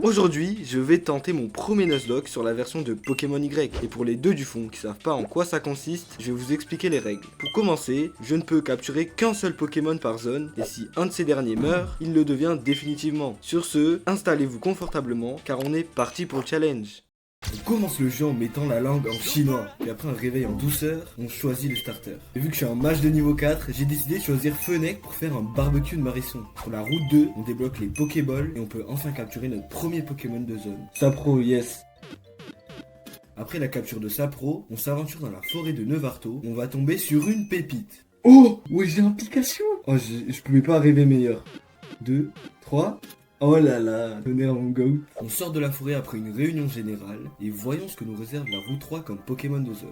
Aujourd'hui, je vais tenter mon premier Nuzlocke sur la version de Pokémon Y. Et pour les deux du fond qui savent pas en quoi ça consiste, je vais vous expliquer les règles. Pour commencer, je ne peux capturer qu'un seul Pokémon par zone, et si un de ces derniers meurt, il le devient définitivement. Sur ce, installez-vous confortablement, car on est parti pour le challenge. On commence le jeu en mettant la langue en chinois, et après un réveil en douceur, on choisit le starter. Et vu que je suis un mage de niveau 4, j'ai décidé de choisir Fennec pour faire un barbecue de Marisson. Sur la route 2, on débloque les Pokéballs et on peut enfin capturer notre premier Pokémon de zone. Sapro, yes. Après la capture de Sapro, on s'aventure dans la forêt de Nevarto, où on va tomber sur une pépite. Oh, ouais, j'ai un Pikachu. Oh, je pouvais pas rêver meilleur. 2, 3... Oh là là, tonnerre mon goat. On sort de la forêt après une réunion générale et voyons ce que nous réserve la route 3 comme Pokémon de zone.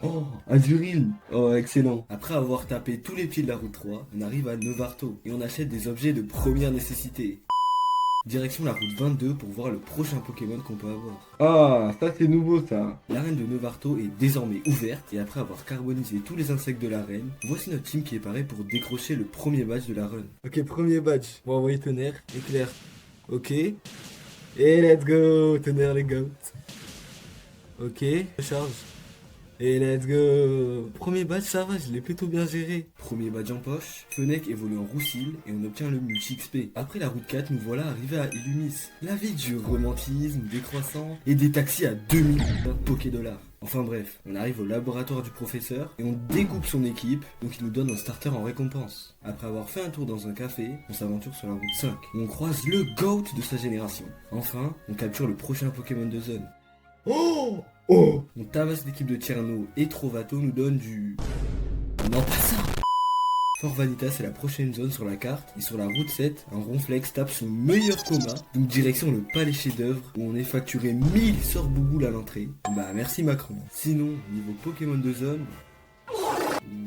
Oh, Azuril. Oh, excellent. Après avoir tapé tous les pieds de la route 3, on arrive à Nevarto et on achète des objets de première nécessité. Direction la route 22 pour voir le prochain Pokémon qu'on peut avoir. Ah, ça c'est nouveau ça. L'arène de Nevarto est désormais ouverte et après avoir carbonisé tous les insectes de l'arène, voici notre team qui est paré pour décrocher le premier badge de la run. Ok, premier badge. On va envoyer tonnerre, éclair. Ok. Et let's go, tonnerre les goats. Ok, charge. Et let's go. Premier badge, ça va, je l'ai plutôt bien géré. Premier badge en poche, Fennec évolue en Roussil et on obtient le multi XP. Après la route 4, nous voilà arrivés à Illumis. La vie du romantisme, décroissant et des taxis à 2000 Poké-dollars. Enfin bref, on arrive au laboratoire du professeur et on découpe son équipe, donc il nous donne un starter en récompense. Après avoir fait un tour dans un café, on s'aventure sur la route 5, où on croise le GOAT de sa génération. Enfin, on capture le prochain Pokémon de zone. Oh! Oh! On tabasse l'équipe de Tierno et Trovato nous donne du... Non, pas ça! Fort Vanitas c'est la prochaine zone sur la carte, et sur la route 7, un Ronflex tape son meilleur coma, donc direction le palais chef-d'œuvre, où on est facturé 1000 sorts-bouboules à l'entrée. Bah merci Macron. Sinon, niveau Pokémon de zone...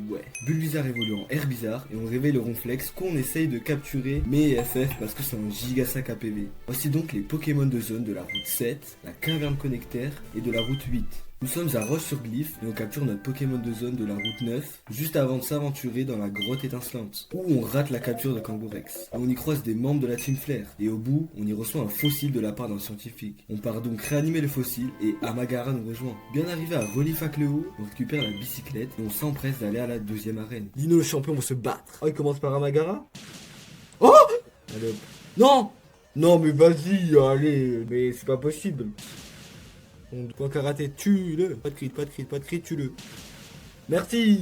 Ouais. Bulbizarre évolue en Herbizarre et on réveille le Ronflex qu'on essaye de capturer mais FF parce que c'est un giga sac à PV. Voici donc les Pokémon de zone de la route 7, la caverne connectaire et de la route 8. Nous sommes à Roche-sur-Glyphe et on capture notre Pokémon de zone de la route 9 juste avant de s'aventurer dans la grotte étincelante où on rate la capture de Kangourex. Et on y croise des membres de la Team Flair et au bout on y reçoit un fossile de la part d'un scientifique. On part donc réanimer le fossile et Amagara nous rejoint. Bien arrivé à Relifac-le-Haut, on récupère la bicyclette et on s'empresse d'aller à la deuxième arène. Dino le champion va se battre. Oh il commence par Amagara. Oh allez hop. Non. Non mais vas-y, allez, mais c'est pas possible. Point karaté, tue-le. Pas de crit, pas de crit, pas de crit, tue-le. Merci.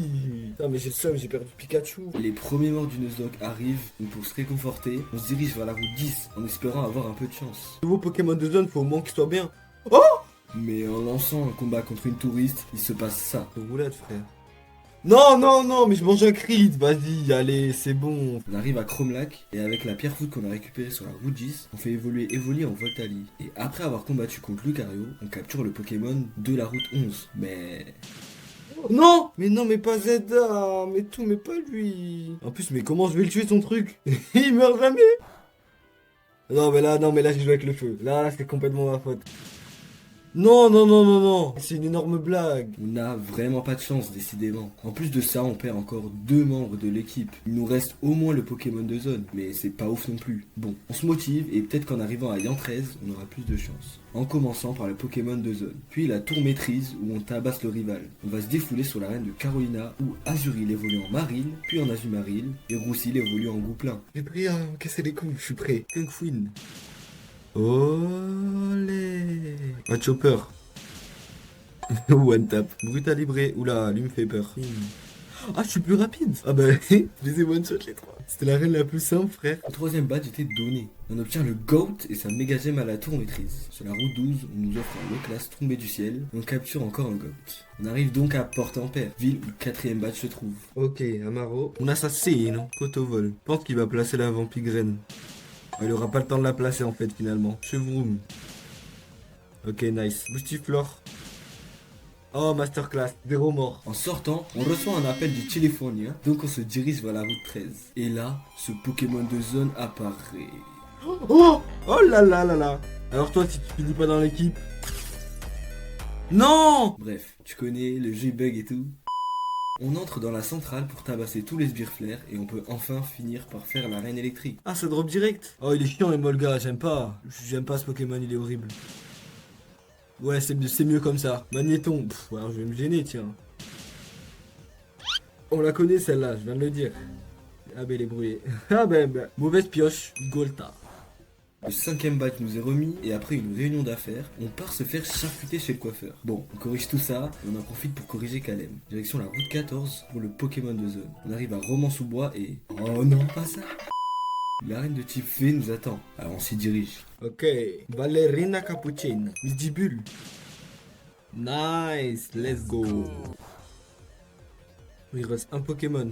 Putain mais j'ai le seum, j'ai perdu Pikachu. Les premiers morts du Nuzlocke arrivent, donc pour se réconforter, on se dirige vers la route 10 en espérant avoir un peu de chance. Nouveau Pokémon de zone, faut au moins qu'il soit bien. Oh. Mais en lançant un combat contre une touriste, il se passe ça. Roulade frère. Non, non, non, mais je mange un crit, vas-y, allez, c'est bon. On arrive à Chromelac, et avec la pierre foudre qu'on a récupérée sur la route 10, on fait évoluer Evoli en Voltali. Et après avoir combattu contre Lucario, on capture le Pokémon de la route 11. Mais... Non! Mais non, mais pas Zelda, mais tout, mais pas lui. En plus, mais comment je vais le tuer son truc? Il meurt jamais. Non, mais là, j'ai joué avec le feu. Là, c'est complètement ma faute. Non, non, non, non, non, c'est une énorme blague. On n'a vraiment pas de chance, décidément. En plus de ça, on perd encore 2 membres de l'équipe. Il nous reste au moins le Pokémon de zone, mais c'est pas ouf non plus. Bon, on se motive et peut-être qu'en arrivant à Yan 13, on aura plus de chance. En commençant par le Pokémon de zone. Puis la tour maîtrise où on tabasse le rival. On va se défouler sur l'arène de Carolina où Azuril évolue en Maril, puis en Azumaril, et Roussil évolue en Gouplin. J'ai pris à casser les coups, je suis prêt. Kungfuin. Olé. Un chopper. One tap. Brutal libré. Oula, lui me fait peur. Ah, je suis plus rapide. Ah bah, je les ai one shot les trois. C'était la reine la plus simple, frère. Le troisième badge était donné. On obtient le GOAT et sa méga gemme à la tour maîtrise. Sur la route 12, on nous offre un low-class tombé du ciel et on capture encore un GOAT. On arrive donc à Port-en-Père, ville où le quatrième badge se trouve. Ok, Amaro. On assassine, Cotovol. Je pense qu'il va placer la vampigraine. Il aura pas le temps de la placer en fait finalement. Chevroom. Ok, nice. Boostiflore. Oh, masterclass. 0 mort. En sortant, on reçoit un appel du téléphone, hein. Donc on se dirige vers la route 13. Et là, ce Pokémon de zone apparaît. Oh, oh là là là là. Alors toi, si tu finis pas dans l'équipe... Non. Bref, tu connais le jeu bug et tout. On entre dans la centrale pour tabasser tous les sbires-flares et on peut enfin finir par faire l'arène électrique. Ah, ça drop direct. Oh, il est chiant, Emolga, j'aime pas. J'aime pas ce Pokémon, il est horrible. Ouais, c'est mieux comme ça. Magnéton. Pff, alors je vais me gêner, tiens. On la connaît celle-là, je viens de le dire. Ah ben, il est brouillé. Ah ben, mauvaise pioche. Golta. Le 5ème badge nous est remis et après une réunion d'affaires, on part se faire charcuter chez le coiffeur. Bon, on corrige tout ça et on en profite pour corriger Kalem. Direction la route 14 pour le Pokémon de zone. On arrive à Romans-sous-Bois et... Oh non, pas ça. L'arène de type fée nous attend, alors on s'y dirige. Ok, Valerina Cappuccine, Midibule. Nice, let's go. Il reste un Pokémon.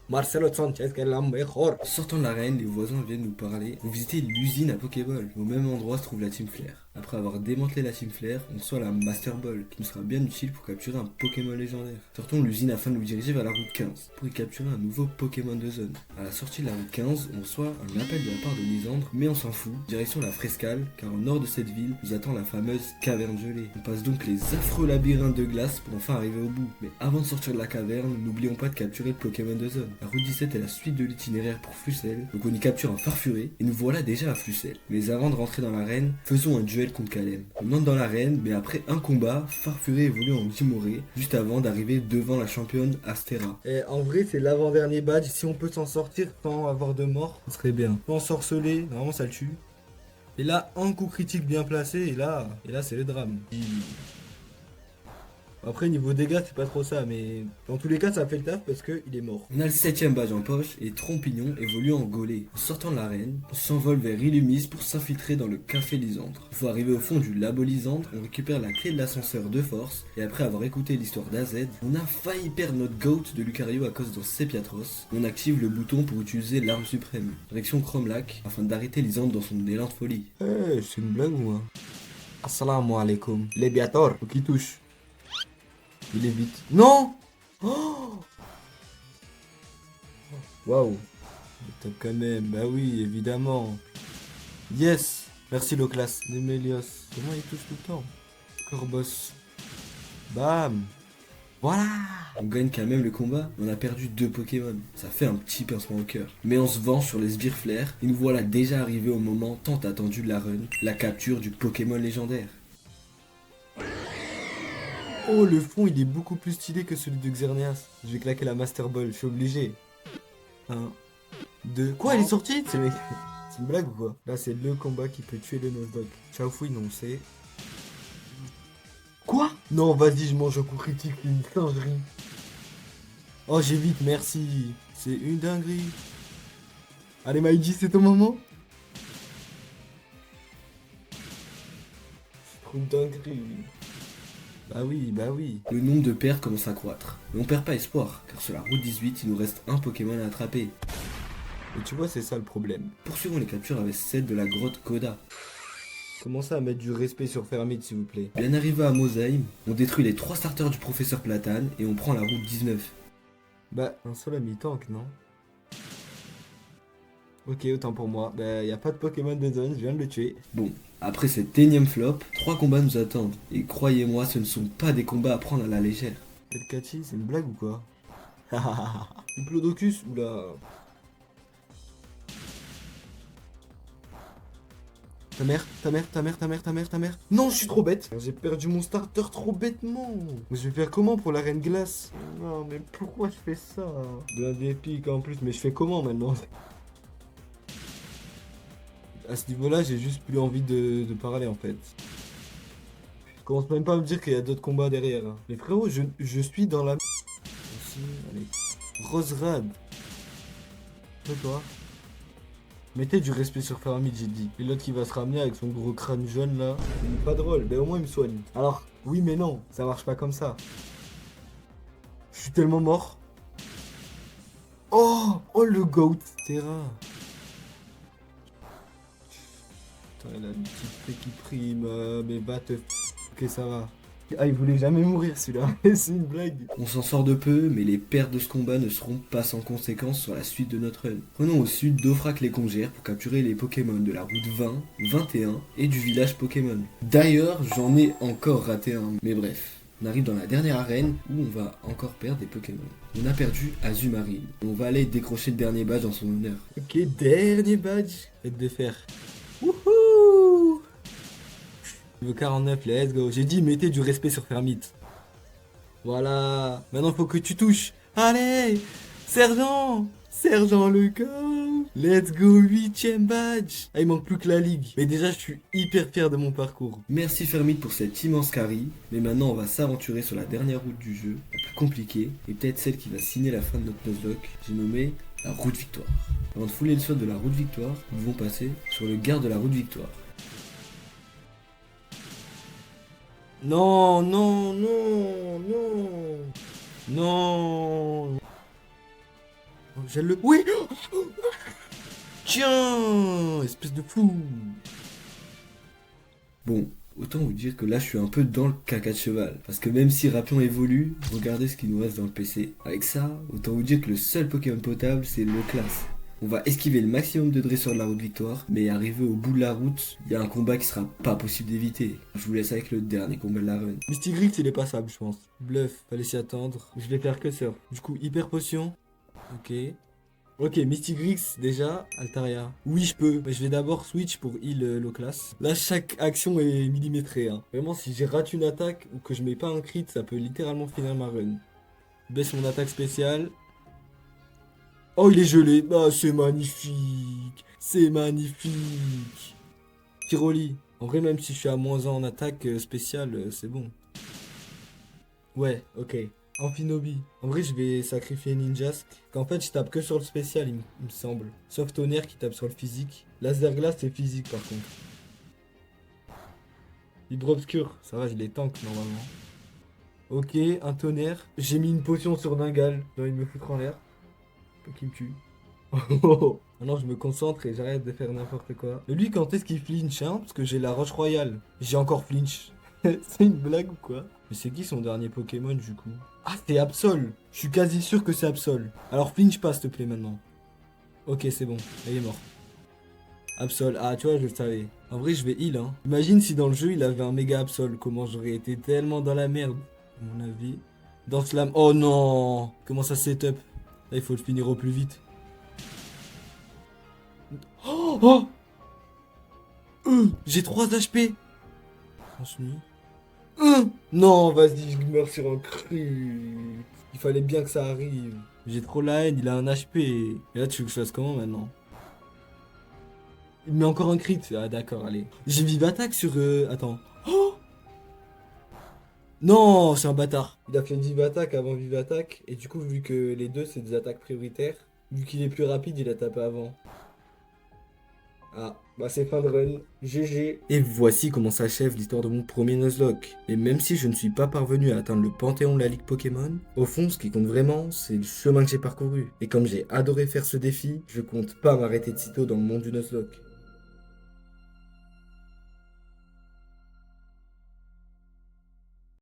Marcelo Sanchez, que es la mejor. Sortant de l'arène, les voisins viennent nous parler. On visitait l'usine à Pokéball. Au même endroit se trouve la Team Flare. Après avoir démantelé la Team Flare, on reçoit la Master Ball, qui nous sera bien utile pour capturer un Pokémon légendaire. Sortons de l'usine afin de nous diriger vers la route 15, pour y capturer un nouveau Pokémon de zone. À la sortie de la route 15, on reçoit un appel de la part de Lysandre, mais on s'en fout. Direction la Frescale, car au nord de cette ville, nous attend la fameuse caverne gelée. On passe donc les affreux labyrinthes de glace pour enfin arriver au bout. Mais avant de sortir de la caverne, n'oublions pas de capturer le Pokémon de zone. La route 17 est la suite de l'itinéraire pour Flucel, donc on y capture un Farfuré, et nous voilà déjà à Flucel. Mais avant de rentrer dans l'arène, faisons un duel contre Kalem. On entre dans l'arène, mais après un combat, Farfuré évolue en Gimoré, juste avant d'arriver devant la championne Astera. Et en vrai, c'est l'avant-dernier badge, si on peut s'en sortir sans avoir de mort, ce serait bien. Sans sorceler, normalement ça le tue. Et là, un coup critique bien placé, et là c'est le drame. Après, niveau dégâts, c'est pas trop ça, mais dans tous les cas, ça fait le taf parce qu'il est mort. On a le 7ème badge en poche et Trompignon évolue en Golé. En sortant de l'arène, on s'envole vers Illumise pour s'infiltrer dans le café Lysandre. Une fois arrivé au fond du labo Lysandre, on récupère la clé de l'ascenseur de force et après avoir écouté l'histoire d'AZ, on a failli perdre notre GOAT de Lucario à cause d'un Sepiatros. On active le bouton pour utiliser l'arme suprême. Direction Cromlac afin d'arrêter Lysandre dans son élan de folie. C'est une blague ou moi? Assalamu alaikum. Lébiator, faut qu'il touche. Il est vite. Non. Oh. Waouh. Top quand même. Bah oui, évidemment. Yes. Merci Loclas. Nemelios. Comment il touche tout le temps? Corbos. Bam. Voilà. On gagne quand même le combat. On a perdu 2 Pokémon. Ça fait un petit pincement au cœur. Mais on se venge sur les sbires-flares. Et nous voilà déjà arrivés au moment tant attendu de la run. La capture du Pokémon légendaire. Oh, le fond, il est beaucoup plus stylé que celui de Xerneas. Je vais claquer la Master Ball, je suis obligé. 1, 2... Quoi, elle est sortie? C'est une blague ou quoi? Là, c'est le combat qui peut tuer le Nuzlocke. Ciao Fouille, non, c'est... Quoi? Non, vas-y, je mange un coup critique, une dinguerie. Oh, j'évite, merci. C'est une dinguerie. Allez, Maïji, c'est ton moment? C'est trop une dinguerie. Bah oui. Le nombre de pertes commence à croître. Mais on perd pas espoir, car sur la route 18, il nous reste un Pokémon à attraper. Et tu vois, c'est ça le problème. Poursuivons les captures avec celle de la grotte Koda. Commencez à mettre du respect sur Fermite, s'il vous plaît. Bien arrivé à Mosaïm, on détruit les 3 starters du professeur Platane et on prend la route 19. Bah, un seul ami-tank, non? Ok, autant pour moi. Bah, y a pas de Pokémon de zone, je viens de le tuer. Bon, après cette énième flop, 3 combats nous attendent. Et croyez-moi, ce ne sont pas des combats à prendre à la légère. Pelkachi, c'est une blague ou quoi? Diplodocus, oula. Ta mère. Non, je suis trop bête. J'ai perdu mon starter trop bêtement. Mais je vais faire comment pour l'arène glace? Non, mais pourquoi je fais ça? De épique en plus, mais je fais comment maintenant? À ce niveau-là, j'ai juste plus envie de parler en fait. Je commence même pas à me dire qu'il y a d'autres combats derrière. Hein. Mais frérot, je suis dans la... Aussi, allez. Roserad. Toi. Mettez du respect sur Fermite, j'ai dit. Et l'autre qui va se ramener avec son gros crâne jaune là. C'est pas drôle, mais au moins il me soigne. Alors, oui mais non, ça marche pas comme ça. Je suis tellement mort. Oh le goat. Terra. Putain, la petite fée qui prime, mais va te... Ok, ça va. Ah, il voulait jamais mourir celui-là, c'est une blague. On s'en sort de peu, mais les pertes de ce combat ne seront pas sans conséquence sur la suite de notre run. Prenons au sud Dofrak les Congères pour capturer les Pokémon de la route 20, 21 et du village Pokémon. D'ailleurs, j'en ai encore raté un, mais bref. On arrive dans la dernière arène où on va encore perdre des Pokémon. On a perdu Azumarill. On va aller décrocher le dernier badge en son honneur. Ok, dernier badge. Faites de faire. Wouhou! Niveau 49, let's go. J'ai dit mettez du respect sur Fermite. Voilà. Maintenant faut que tu touches. Allez! Sergent! Sergent Lecom! Let's go, 8ème badge! Ah, il manque plus que la ligue. Mais déjà, je suis hyper fier de mon parcours. Merci Fermite pour cette immense carry. Mais maintenant, on va s'aventurer sur la dernière route du jeu, la plus compliquée, et peut-être celle qui va signer la fin de notre Nuzlocke. J'ai nommé la route victoire. Avant de fouler le sol de la route victoire, nous devons passer sur le garde de la route victoire. Non, non, non, non, non. J'ai le... Oui! Tiens! Espèce de fou! Bon, autant vous dire que là je suis un peu dans le caca de cheval. Parce que même si Rapion évolue, regardez ce qu'il nous reste dans le PC. Avec ça, autant vous dire que le seul Pokémon potable c'est le classe. On va esquiver le maximum de dresseurs de la route victoire, mais arrivé au bout de la route, il y a un combat qui sera pas possible d'éviter. Je vous laisse avec le dernier combat de la run. Mystigrix il est passable je pense. Bluff, fallait s'y attendre. Je vais faire que ça. Du coup, hyper potion. Ok. Ok, Mystigrix déjà, Altaria. Oui, je peux, mais je vais d'abord switch pour heal low class. Là, chaque action est millimétrée. Hein. Vraiment, si j'ai raté une attaque ou que je mets pas un crit, ça peut littéralement finir ma run. Baisse mon attaque spéciale. Oh, il est gelé. Bah, c'est magnifique. C'est magnifique. Tiroli. En vrai, même si je suis à -1 en attaque spéciale, c'est bon. Ouais, ok. Amphinobi. En vrai, je vais sacrifier Ninjask. Qu'en fait, je tape que sur le spécial, il me semble. Sauf Tonnerre qui tape sur le physique. Laser Glace, c'est physique par contre. Libre Obscur. Ça va, je les tank normalement. Ok, un Tonnerre. J'ai mis une potion sur Dingal. J'ai envie de me foutre en l'air. Faut qu'il me tue. Maintenant, je me concentre et j'arrête de faire n'importe quoi. Et lui, quand est-ce qu'il flinch, hein? Parce que j'ai la Roche Royale. J'ai encore flinch. C'est une blague ou quoi? Mais c'est qui son dernier Pokémon du coup? Ah, c'est Absol. Je suis quasi sûr que c'est Absol. Alors flinch pas s'il te plaît maintenant. Ok, c'est bon. Il est mort. Absol. Ah, tu vois, je le savais. En vrai, je vais heal, hein. Imagine si dans le jeu, il avait un méga Absol. Comment j'aurais été tellement dans la merde. À mon avis. Dans Slam. Oh non! Comment ça setup? Là, il faut le finir au plus vite. Oh! Oh! J'ai 3 HP. Transmis. Non, vas-y, je meurs sur un cru. Il fallait bien que ça arrive. J'ai trop la haine, il a un HP. Et là, tu veux que je fasse comment maintenant? Il met encore un crit. Ah, d'accord, allez. J'ai vive attaque sur. Attends. Oh non, c'est un bâtard. Il a fait vive attaque avant vive attaque. Et du coup, vu que les deux, c'est des attaques prioritaires, vu qu'il est plus rapide, il a tapé avant. Ah, bah c'est fin de run. GG. Et voici comment s'achève l'histoire de mon premier Nuzlocke. Et même si je ne suis pas parvenu à atteindre le panthéon de la Ligue Pokémon, au fond, ce qui compte vraiment, c'est le chemin que j'ai parcouru. Et comme j'ai adoré faire ce défi, je compte pas m'arrêter de sitôt dans le monde du Nuzlocke.